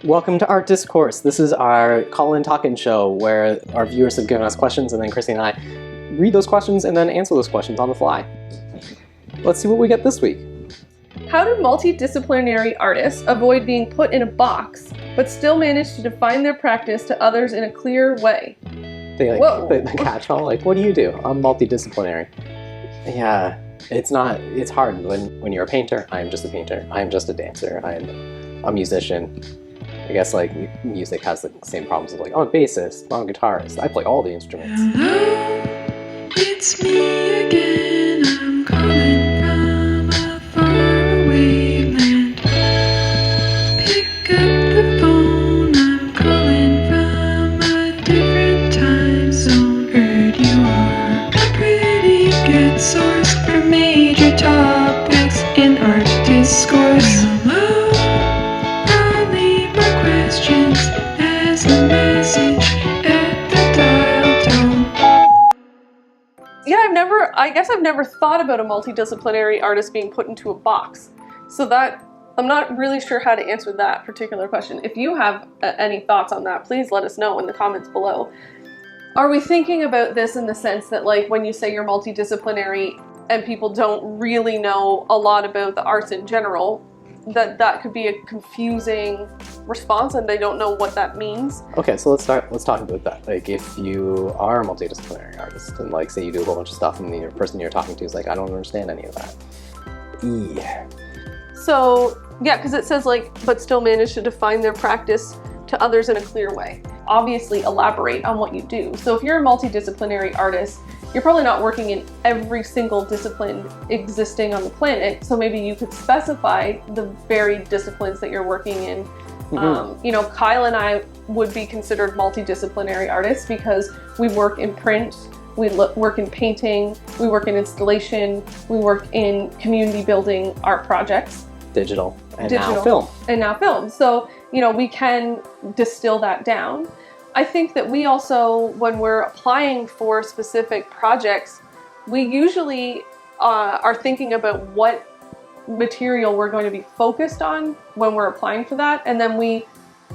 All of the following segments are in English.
Welcome to Art Discourse. This is our call-in talk-in show where our viewers have given us questions and then Chrissy and I read those questions and then answer those questions on the fly. Let's see what we get this week. How do multidisciplinary artists avoid being put in a box, but still manage to define their practice to others in a clear way? The catch-all, like, what do you do? I'm multidisciplinary. Yeah, it's hard when you're a painter. I'm just a painter. I'm just a dancer. I'm a musician. I guess like music has the same problems as like, I'm a bassist, I'm a guitarist. I play all the instruments. Hello, it's me again. I'm calling from a faraway land. Pick up the phone. I'm calling from a different time zone. Heard you are a pretty good source for major topics in art discourse. Hello, I'll leave my questions as a message at the dial tone. Yeah, I guess I've never thought about a multidisciplinary artist being put into a box. So that, I'm not really sure how to answer that particular question. If you have any thoughts on that, please let us know in the comments below. Are we thinking about this in the sense that, like, when you say you're multidisciplinary and people don't really know a lot about the arts in general, that could be a confusing response and they don't know what that means? Okay, so let's talk about that. Like, if you are a multidisciplinary artist and like say you do a whole bunch of stuff and the person you're talking to is like, I don't understand any of that. Yeah. So yeah, because it says like, but still manage to define their practice to others in a clear way. Obviously elaborate on what you do. So if you're a multidisciplinary artist, you're probably not working in every single discipline existing on the planet. So maybe you could specify the varied disciplines that you're working in. Mm-hmm. Kyle and I would be considered multidisciplinary artists because we work in print, we work in painting, we work in installation, we work in community building art projects. Digital. Now film. So, we can distill that down. I think that we also, when we're applying for specific projects, we usually are thinking about what material we're going to be focused on when we're applying for that, and then we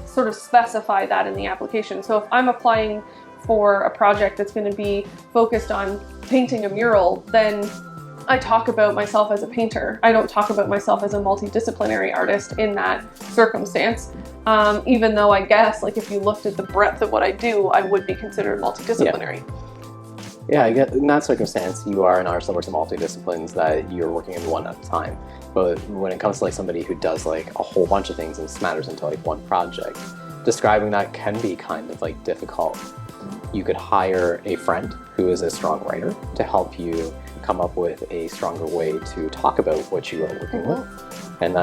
sort of specify that in the application. So if I'm applying for a project that's going to be focused on painting a mural, then I talk about myself as a painter. I don't talk about myself as a multidisciplinary artist in that circumstance. Even though I guess, like, if you looked at the breadth of what I do, I would be considered multidisciplinary. Yeah, I get in that circumstance, you are an artist that works in multidisciplines that you're working in one at a time. But when it comes to like somebody who does like a whole bunch of things and smatters into like one project, describing that can be kind of like difficult. You could hire a friend who is a strong writer to help you come up with a stronger way to talk about what you are working with. And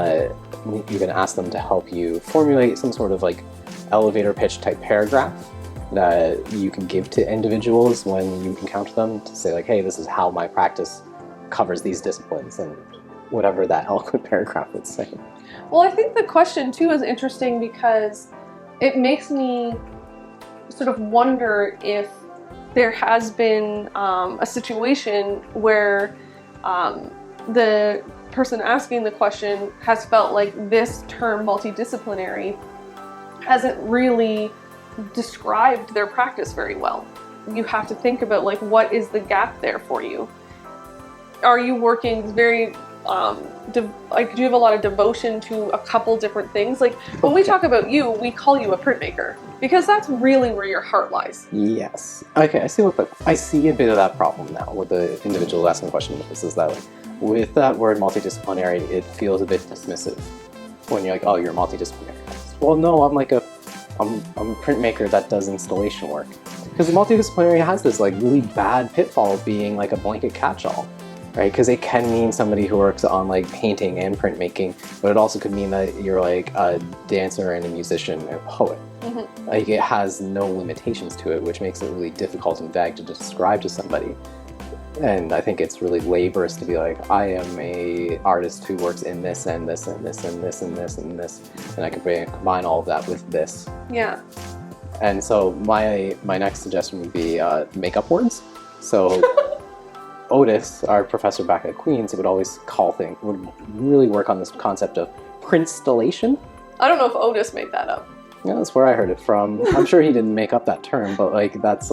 you can ask them to help you formulate some sort of like elevator pitch type paragraph that you can give to individuals when you encounter them to say like, hey, this is how my practice covers these disciplines, and whatever that eloquent paragraph would say. Well, I think the question too is interesting because it makes me sort of wonder if there has been a situation where the person asking the question has felt like this term multidisciplinary hasn't really described their practice very well. You have to think about like, what is the gap there for you? Are you working very do you have a lot of devotion to a couple different things? Like when we talk about you, we call you a printmaker because that's really where your heart lies. Yes. Okay, I see a bit of that problem now with the individual asking the question. This is that like, with that word multidisciplinary, it feels a bit dismissive when you're like, oh, you're a multidisciplinary. Well, no, I'm a printmaker that does installation work. Because multidisciplinary has this like really bad pitfall of being like a blanket catch-all. Right, because it can mean somebody who works on like painting and printmaking, but it also could mean that you're like a dancer and a musician and a poet. Mm-hmm. Like it has no limitations to it, which makes it really difficult and vague to describe to somebody. And I think it's really laborious to be like, I am a artist who works in this and this and this and this and this and this, and I can combine all of that with this. Yeah. And so my next suggestion would be make-up words. So. Otis, our professor back at Queen's, would always would really work on this concept of printstallation. I don't know if Otis made that up. Yeah, that's where I heard it from. I'm sure he didn't make up that term, but that's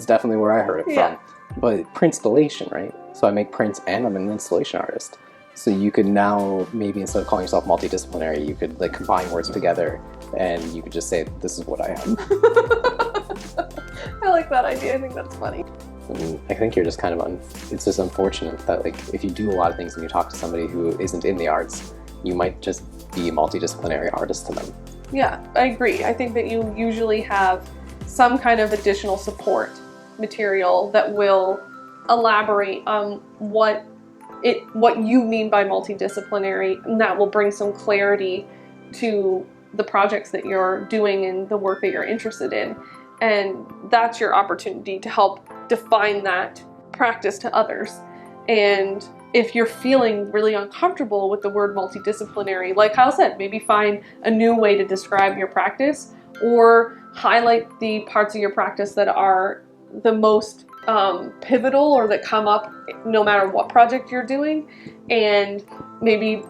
definitely where I heard it from. But printstallation, right? So I make prints and I'm an installation artist. So you could now, maybe instead of calling yourself multidisciplinary, you could like combine words together and you could just say, this is what I am. I like that idea. I think that's funny. And I think you're just kind of, it's just unfortunate that like if you do a lot of things and you talk to somebody who isn't in the arts, you might just be a multidisciplinary artist to them. Yeah, I agree. I think that you usually have some kind of additional support material that will elaborate on what you mean by multidisciplinary, and that will bring some clarity to the projects that you're doing and the work that you're interested in. And that's your opportunity to help define that practice to others. And if you're feeling really uncomfortable with the word multidisciplinary, like Kyle said, maybe find a new way to describe your practice or highlight the parts of your practice that are the most pivotal or that come up no matter what project you're doing, and maybe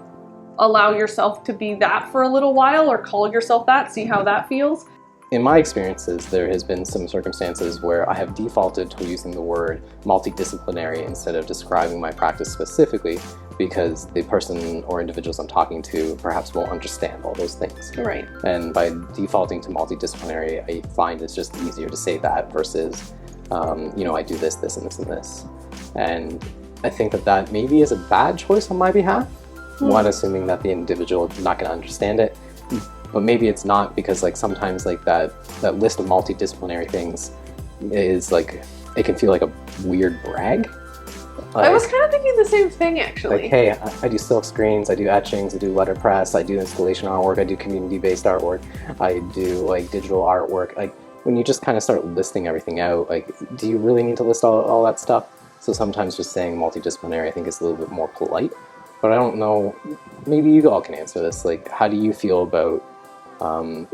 allow yourself to be that for a little while or call yourself that, see how that feels. In my experiences, there has been some circumstances where I have defaulted to using the word multidisciplinary instead of describing my practice specifically, because the person or individuals I'm talking to perhaps won't understand all those things. Right. And by defaulting to multidisciplinary, I find it's just easier to say that versus, I do this, this, and this, and this. And I think that maybe is a bad choice on my behalf. One, assuming that the individual is not going to understand it. But maybe it's not, because like sometimes like that list of multidisciplinary things is like, it can feel like a weird brag. Like, I was kind of thinking the same thing actually. Like, hey, I do silk screens, I do etchings, I do letterpress, I do installation artwork, I do community-based artwork, I do like digital artwork. Like when you just kind of start listing everything out, like do you really need to list all that stuff? So sometimes just saying multidisciplinary I think is a little bit more polite. But I don't know, maybe you all can answer this. Like, how do you feel about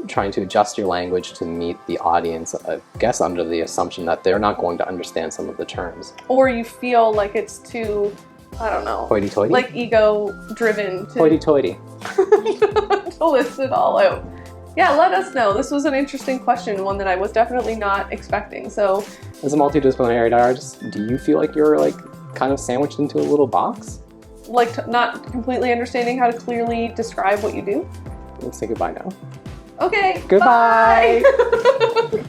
trying to adjust your language to meet the audience, I guess under the assumption that they're not going to understand some of the terms? Or you feel like it's too, I don't know, hoity-toity? like ego-driven to Hoity-toity. to list it all out. Yeah, let us know. This was an interesting question, one that I was definitely not expecting. So, as a multidisciplinary artist, do you feel like you're like kind of sandwiched into a little box? Like not completely understanding how to clearly describe what you do? Let's say goodbye now. Okay. Goodbye. Bye.